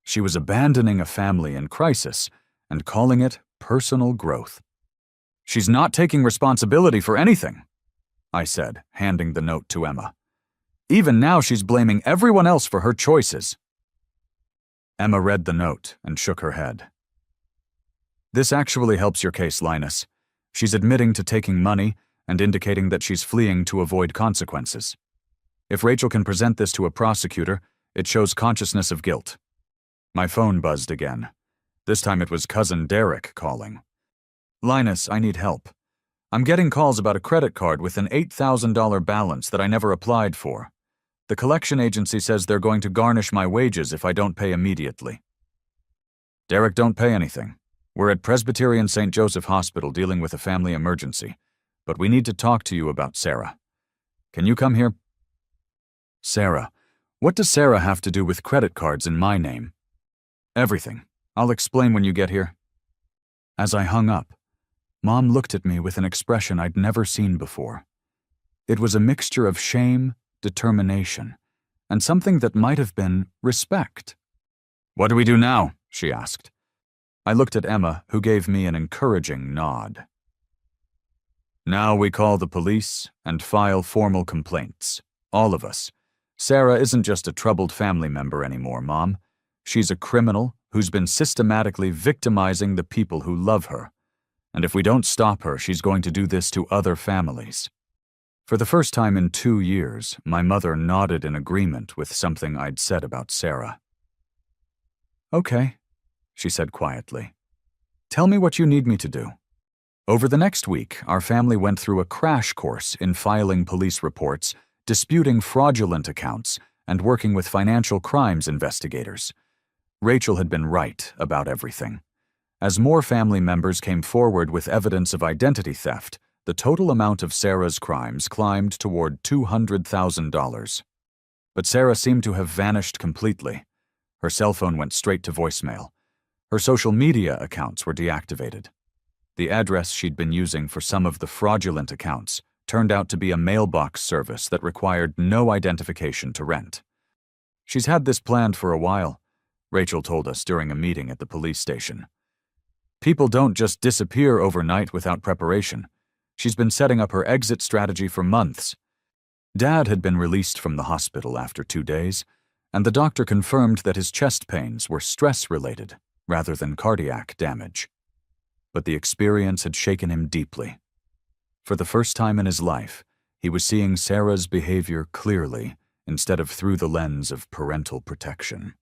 She was abandoning a family in crisis and calling it personal growth. "She's not taking responsibility for anything," I said, handing the note to Emma. "Even now she's blaming everyone else for her choices." Emma read the note and shook her head. "This actually helps your case, Linus. She's admitting to taking money and indicating that she's fleeing to avoid consequences. If Rachel can present this to a prosecutor, it shows consciousness of guilt." My phone buzzed again. This time it was cousin Derek calling. "Linus, I need help. I'm getting calls about a credit card with an $8,000 balance that I never applied for. The collection agency says they're going to garnish my wages if I don't pay immediately." "Derek, don't pay anything. We're at Presbyterian St. Joseph Hospital dealing with a family emergency, but we need to talk to you about Sarah. Can you come here?" "Sarah? What does Sarah have to do with credit cards in my name?" "Everything. I'll explain when you get here." As I hung up, Mom looked at me with an expression I'd never seen before. It was a mixture of shame, determination, and something that might have been respect. "What do we do now?" she asked. I looked at Emma, who gave me an encouraging nod. "Now we call the police and file formal complaints. All of us. Sarah isn't just a troubled family member anymore, Mom. She's a criminal who's been systematically victimizing the people who love her. And if we don't stop her, she's going to do this to other families." For the first time in 2 years, my mother nodded in agreement with something I'd said about Sarah. "Okay," she said quietly. "Tell me what you need me to do." Over the next week, our family went through a crash course in filing police reports, disputing fraudulent accounts, and working with financial crimes investigators. Rachel had been right about everything. As more family members came forward with evidence of identity theft, the total amount of Sarah's crimes climbed toward $200,000. But Sarah seemed to have vanished completely. Her cell phone went straight to voicemail. Her social media accounts were deactivated. The address she'd been using for some of the fraudulent accounts turned out to be a mailbox service that required no identification to rent. "She's had this planned for a while," Rachel told us during a meeting at the police station. "People don't just disappear overnight without preparation. She's been setting up her exit strategy for months. Dad had been released from the hospital after 2 days, and the doctor confirmed that his chest pains were stress-related rather than cardiac damage. But the experience had shaken him deeply. For the first time in his life, he was seeing Sarah's behavior clearly instead of through the lens of parental protection.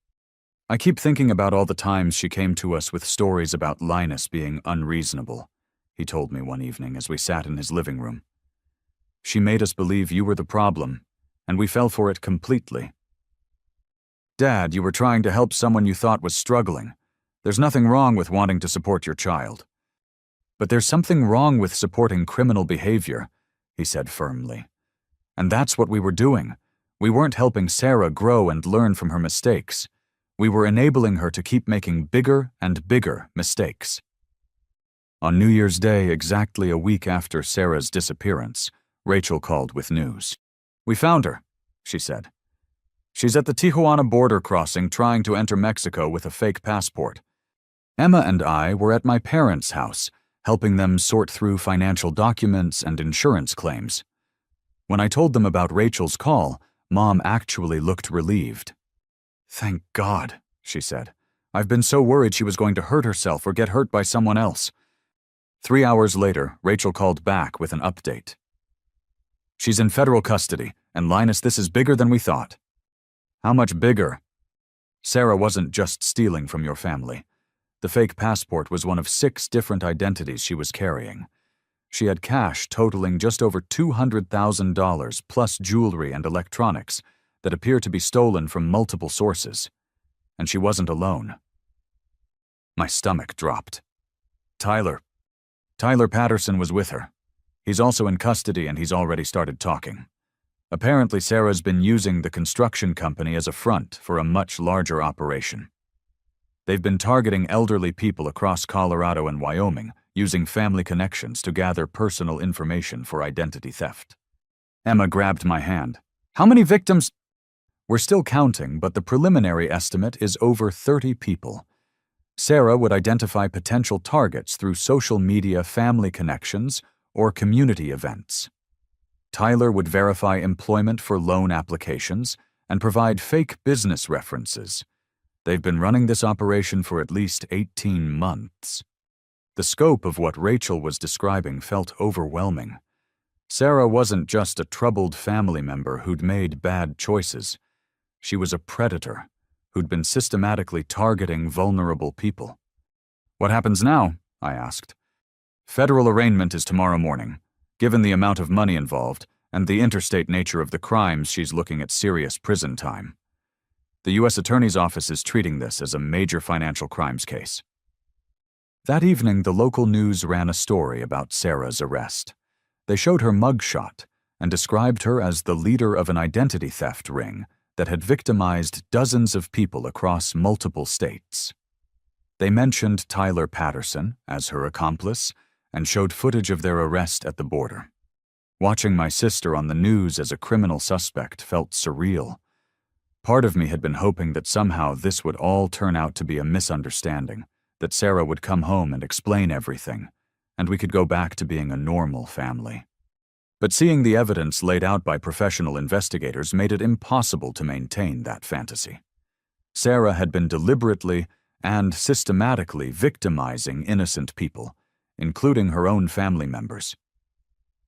I keep thinking about all the times she came to us with stories about Linus being unreasonable, he told me one evening as we sat in his living room. She made us believe you were the problem, and we fell for it completely. Dad, you were trying to help someone you thought was struggling. There's nothing wrong with wanting to support your child. But there's something wrong with supporting criminal behavior, he said firmly. And that's what we were doing. We weren't helping Sarah grow and learn from her mistakes. We were enabling her to keep making bigger and bigger mistakes. On New Year's Day, exactly a week after Sarah's disappearance, Rachel called with news. We found her, she said. She's at the Tijuana border crossing trying to enter Mexico with a fake passport. Emma and I were at my parents' house, helping them sort through financial documents and insurance claims. When I told them about Rachel's call, Mom actually looked relieved. Thank God, she said. I've been so worried she was going to hurt herself or get hurt by someone else. 3 hours later, Rachel called back with an update. She's in federal custody, and Linus, this is bigger than we thought. How much bigger? Sarah wasn't just stealing from your family. The fake passport was one of 6 different identities she was carrying. She had cash totaling just over $200,000 plus jewelry and electronics that appear to be stolen from multiple sources. And she wasn't alone. My stomach dropped. Tyler Patterson was with her. He's also in custody and he's already started talking. Apparently, Sarah's been using the construction company as a front for a much larger operation. They've been targeting elderly people across Colorado and Wyoming, using family connections to gather personal information for identity theft. Emma grabbed my hand. How many victims? We're still counting, but the preliminary estimate is over 30 people. Sarah would identify potential targets through social media family connections or community events. Tyler would verify employment for loan applications and provide fake business references. They've been running this operation for at least 18 months. The scope of what Rachel was describing felt overwhelming. Sarah wasn't just a troubled family member who'd made bad choices. She was a predator who'd been systematically targeting vulnerable people. What happens now? I asked. Federal arraignment is tomorrow morning. Given the amount of money involved and the interstate nature of the crimes, she's looking at serious prison time. The U.S. Attorney's Office is treating this as a major financial crimes case. That evening, the local news ran a story about Sarah's arrest. They showed her mugshot and described her as the leader of an identity theft ring that had victimized dozens of people across multiple states. They mentioned Tyler Patterson as her accomplice and showed footage of their arrest at the border. Watching my sister on the news as a criminal suspect felt surreal. Part of me had been hoping that somehow this would all turn out to be a misunderstanding, that Sarah would come home and explain everything, and we could go back to being a normal family. But seeing the evidence laid out by professional investigators made it impossible to maintain that fantasy. Sarah had been deliberately and systematically victimizing innocent people, including her own family members.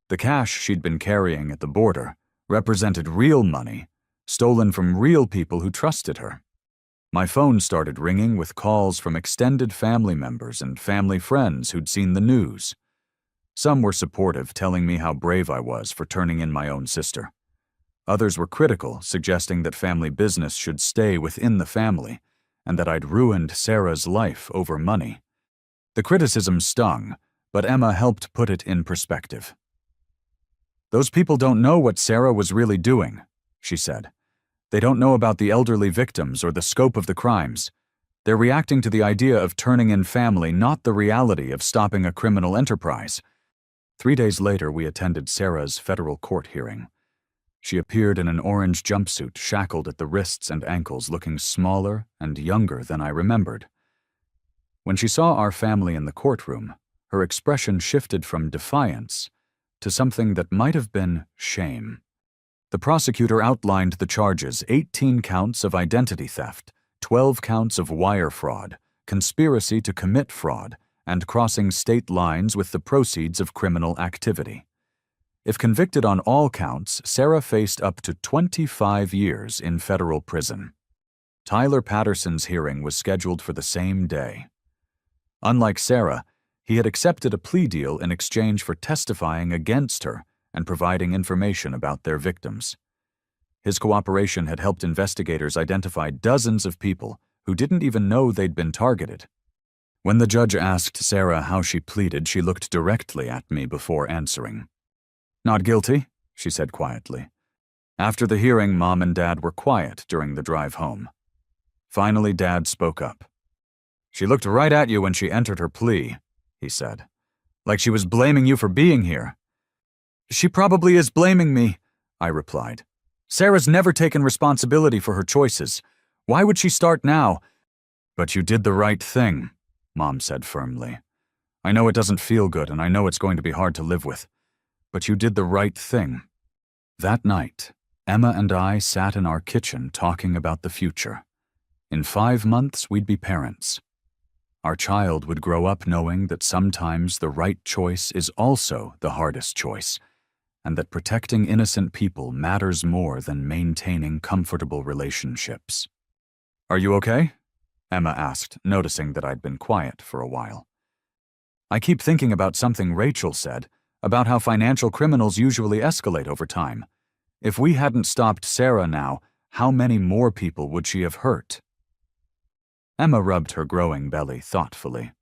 The cash she'd been carrying at the border represented real money, stolen from real people who trusted her. My phone started ringing with calls from extended family members and family friends who'd seen the news. Some were supportive, telling me how brave I was for turning in my own sister. Others were critical, suggesting that family business should stay within the family and that I'd ruined Sarah's life over money. The criticism stung, but Emma helped put it in perspective. Those people don't know what Sarah was really doing, she said. They don't know about the elderly victims or the scope of the crimes. They're reacting to the idea of turning in family, not the reality of stopping a criminal enterprise. 3 days later, we attended Sarah's federal court hearing. She appeared in an orange jumpsuit, shackled at the wrists and ankles, looking smaller and younger than I remembered. When she saw our family in the courtroom, her expression shifted from defiance to something that might have been shame. The prosecutor outlined the charges: 18 counts of identity theft, 12 counts of wire fraud, conspiracy to commit fraud, and crossing state lines with the proceeds of criminal activity. If convicted on all counts, Sarah faced up to 25 years in federal prison. Tyler Patterson's hearing was scheduled for the same day. Unlike Sarah, he had accepted a plea deal in exchange for testifying against her and providing information about their victims. His cooperation had helped investigators identify dozens of people who didn't even know they'd been targeted. When the judge asked Sarah how she pleaded, she looked directly at me before answering. "Not guilty," she said quietly. After the hearing, Mom and Dad were quiet during the drive home. Finally, Dad spoke up. "She looked right at you when she entered her plea," he said. "Like she was blaming you for being here." "She probably is blaming me," I replied. "Sarah's never taken responsibility for her choices. Why would she start now?" "But you did the right thing," Mom said firmly. "I know it doesn't feel good, and I know it's going to be hard to live with. But you did the right thing." That night, Emma and I sat in our kitchen talking about the future. In 5 months, we'd be parents. Our child would grow up knowing that sometimes the right choice is also the hardest choice, and that protecting innocent people matters more than maintaining comfortable relationships. "Are you okay?" Emma asked, noticing that I'd been quiet for a while. "I keep thinking about something Rachel said, about how financial criminals usually escalate over time. If we hadn't stopped Sarah now, how many more people would she have hurt?" Emma rubbed her growing belly thoughtfully.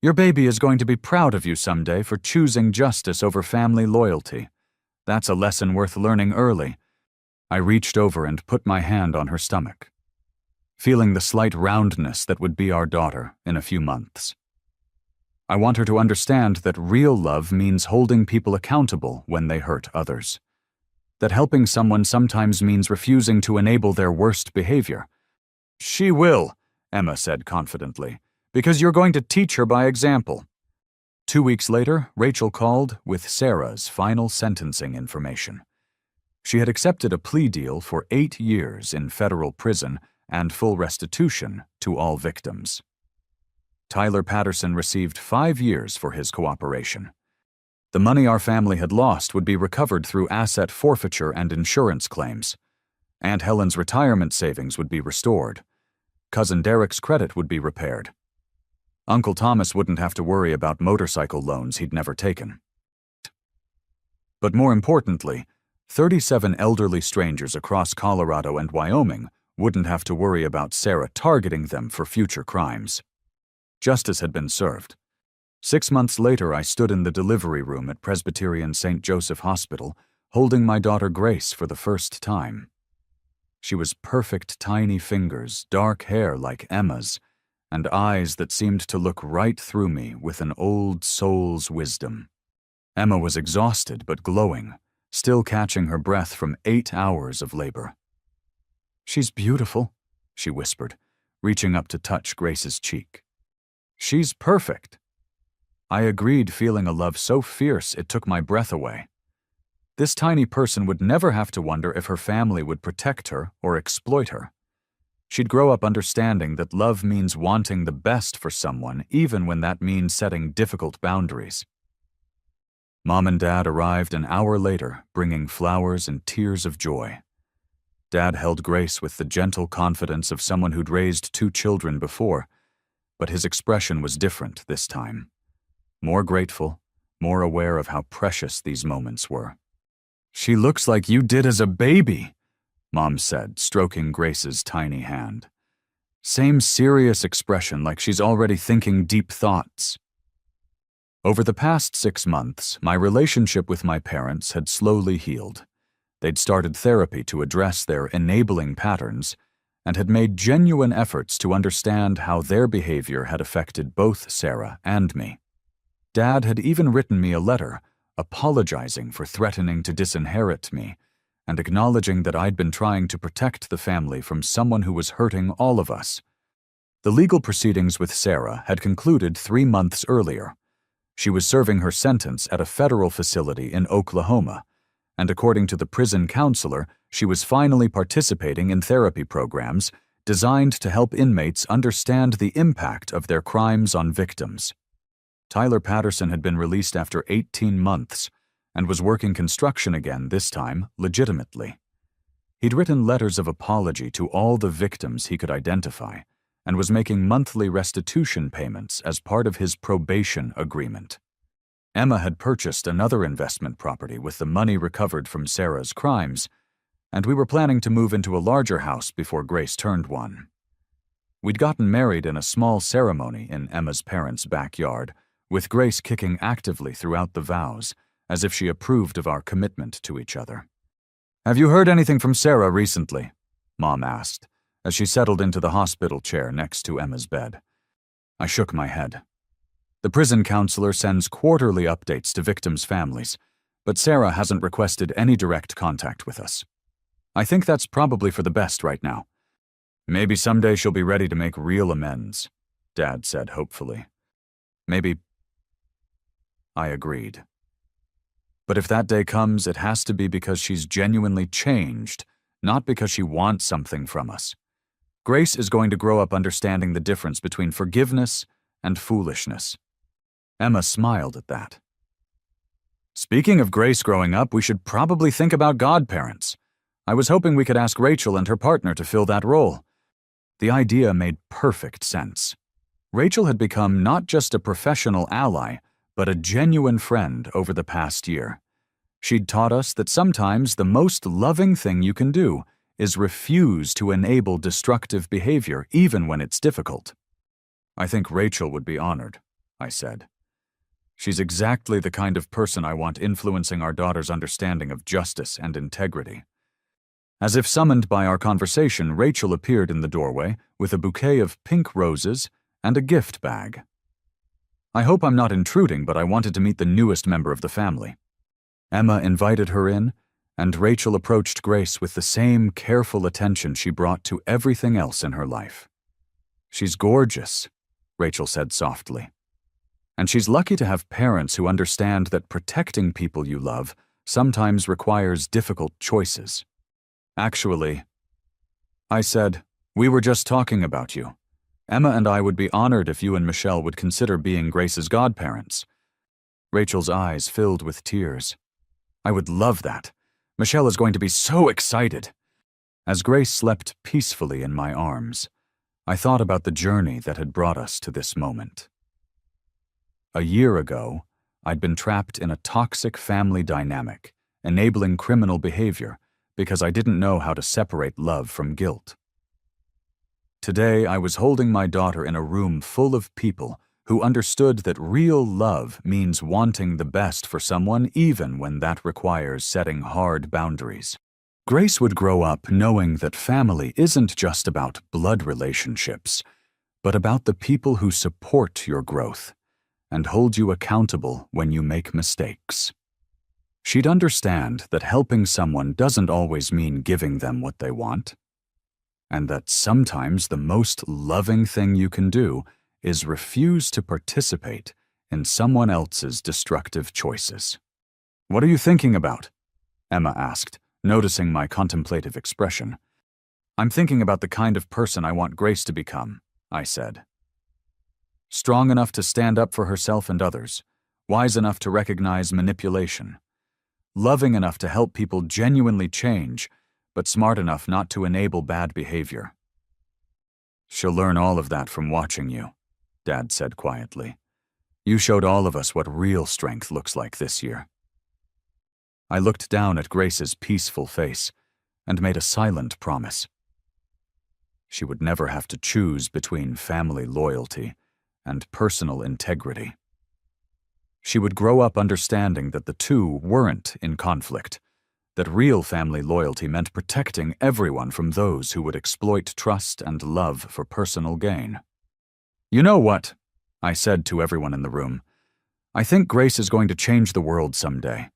"Your baby is going to be proud of you someday for choosing justice over family loyalty. That's a lesson worth learning early." I reached over and put my hand on her stomach, feeling the slight roundness that would be our daughter in a few months. I want her to understand that real love means holding people accountable when they hurt others. That helping someone sometimes means refusing to enable their worst behavior. "She will," Emma said confidently, "because you're going to teach her by example." 2 weeks later, Rachel called with Sarah's final sentencing information. She had accepted a plea deal for 8 years in federal prison and full restitution to all victims. Tyler Patterson received 5 years for his cooperation. The money our family had lost would be recovered through asset forfeiture and insurance claims. Aunt Helen's retirement savings would be restored. Cousin Derek's credit would be repaired. Uncle Thomas wouldn't have to worry about motorcycle loans he'd never taken. But more importantly, 37 elderly strangers across Colorado and Wyoming wouldn't have to worry about Sarah targeting them for future crimes. Justice had been served. 6 months later, I stood in the delivery room at Presbyterian St. Joseph Hospital, holding my daughter Grace for the first time. She was perfect tiny fingers, dark hair like Emma's, and eyes that seemed to look right through me with an old soul's wisdom. Emma was exhausted but glowing, still catching her breath from 8 hours of labor. "She's beautiful," she whispered, reaching up to touch Grace's cheek. "She's perfect." I agreed, feeling a love so fierce it took my breath away. This tiny person would never have to wonder if her family would protect her or exploit her. She'd grow up understanding that love means wanting the best for someone, even when that means setting difficult boundaries. Mom and Dad arrived an hour later, bringing flowers and tears of joy. Dad held Grace with the gentle confidence of someone who'd raised 2 children before, but his expression was different this time. More grateful, more aware of how precious these moments were. "She looks like you did as a baby," Mom said, stroking Grace's tiny hand. Same serious expression, like she's already thinking deep thoughts. Over the past 6 months, my relationship with my parents had slowly healed. They'd started therapy to address their enabling patterns and had made genuine efforts to understand how their behavior had affected both Sarah and me. Dad had even written me a letter, apologizing for threatening to disinherit me, and acknowledging that I'd been trying to protect the family from someone who was hurting all of us. The legal proceedings with Sarah had concluded 3 months earlier. She was serving her sentence at a federal facility in Oklahoma, and according to the prison counselor, she was finally participating in therapy programs designed to help inmates understand the impact of their crimes on victims. Tyler Patterson had been released after 18 months and was working construction again, this time legitimately. He'd written letters of apology to all the victims he could identify and was making monthly restitution payments as part of his probation agreement. Emma had purchased another investment property with the money recovered from Sarah's crimes, and we were planning to move into a larger house before Grace turned 1. We'd gotten married in a small ceremony in Emma's parents' backyard, with Grace kicking actively throughout the vows, as if she approved of our commitment to each other. "Have you heard anything from Sarah recently?" Mom asked, as she settled into the hospital chair next to Emma's bed. I shook my head. The prison counselor sends quarterly updates to victims' families, but Sarah hasn't requested any direct contact with us. I think that's probably for the best right now. Maybe someday she'll be ready to make real amends, Dad said hopefully. Maybe. I agreed. But if that day comes, it has to be because she's genuinely changed, not because she wants something from us. Grace is going to grow up understanding the difference between forgiveness and foolishness. Emma smiled at that. Speaking of Grace growing up, we should probably think about godparents. I was hoping we could ask Rachel and her partner to fill that role. The idea made perfect sense. Rachel had become not just a professional ally, but a genuine friend over the past year. She'd taught us that sometimes the most loving thing you can do is refuse to enable destructive behavior even when it's difficult. I think Rachel would be honored, I said. She's exactly the kind of person I want influencing our daughter's understanding of justice and integrity. As if summoned by our conversation, Rachel appeared in the doorway with a bouquet of pink roses and a gift bag. I hope I'm not intruding, but I wanted to meet the newest member of the family. Emma invited her in, and Rachel approached Grace with the same careful attention she brought to everything else in her life. "She's gorgeous," Rachel said softly. "And she's lucky to have parents who understand that protecting people you love sometimes requires difficult choices." "Actually," I said, "we were just talking about you. Emma and I would be honored if you and Michelle would consider being Grace's godparents." Rachel's eyes filled with tears. "I would love that. Michelle is going to be so excited." As Grace slept peacefully in my arms, I thought about the journey that had brought us to this moment. A year ago, I'd been trapped in a toxic family dynamic, enabling criminal behavior because I didn't know how to separate love from guilt. Today, I was holding my daughter in a room full of people who understood that real love means wanting the best for someone even when that requires setting hard boundaries. Grace would grow up knowing that family isn't just about blood relationships, but about the people who support your growth and hold you accountable when you make mistakes. She'd understand that helping someone doesn't always mean giving them what they want, and that sometimes the most loving thing you can do is refuse to participate in someone else's destructive choices. "What are you thinking about?" Emma asked, noticing my contemplative expression. "I'm thinking about the kind of person I want Grace to become," I said. "Strong enough to stand up for herself and others, wise enough to recognize manipulation, loving enough to help people genuinely change, but smart enough not to enable bad behavior." "She'll learn all of that from watching you," Dad said quietly. "You showed all of us what real strength looks like this year." I looked down at Grace's peaceful face and made a silent promise. She would never have to choose between family loyalty and personal integrity. She would grow up understanding that the two weren't in conflict, that real family loyalty meant protecting everyone from those who would exploit trust and love for personal gain. "You know what?" I said to everyone in the room. "I think Grace is going to change the world someday.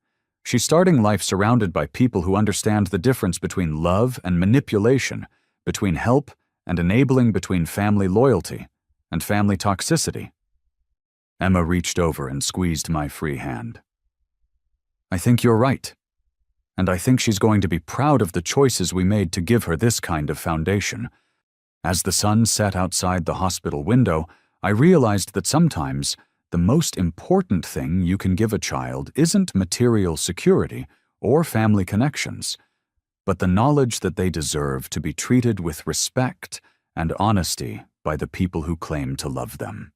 She's starting life surrounded by people who understand the difference between love and manipulation, between help and enabling, between family loyalty and family toxicity." Emma reached over and squeezed my free hand. I think you're right. And I think she's going to be proud of the choices we made to give her this kind of foundation. As the sun set outside the hospital window, I realized that sometimes the most important thing you can give a child isn't material security or family connections, but the knowledge that they deserve to be treated with respect and honesty by the people who claim to love them.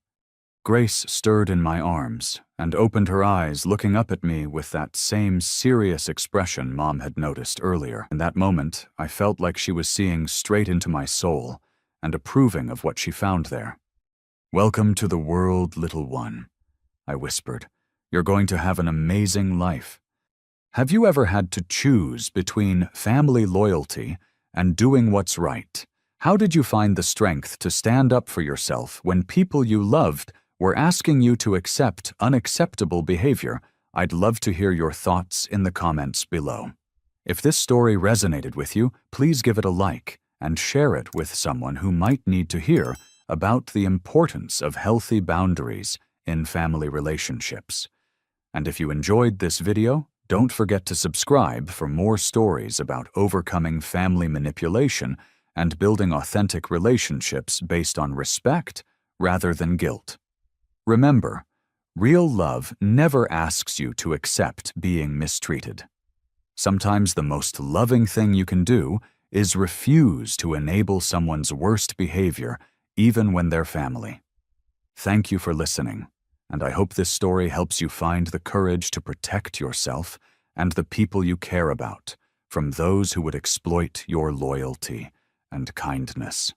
Grace stirred in my arms and opened her eyes, looking up at me with that same serious expression Mom had noticed earlier. In that moment, I felt like she was seeing straight into my soul and approving of what she found there. "Welcome to the world, little one," I whispered. "You're going to have an amazing life." Have you ever had to choose between family loyalty and doing what's right? How did you find the strength to stand up for yourself when people you loved were asking you to accept unacceptable behavior? I'd love to hear your thoughts in the comments below. If this story resonated with you, please give it a like and share it with someone who might need to hear about the importance of healthy boundaries in family relationships. And if you enjoyed this video, don't forget to subscribe for more stories about overcoming family manipulation and building authentic relationships based on respect rather than guilt. Remember, real love never asks you to accept being mistreated. Sometimes the most loving thing you can do is refuse to enable someone's worst behavior, even when they're family. Thank you for listening, and I hope this story helps you find the courage to protect yourself and the people you care about from those who would exploit your loyalty and kindness.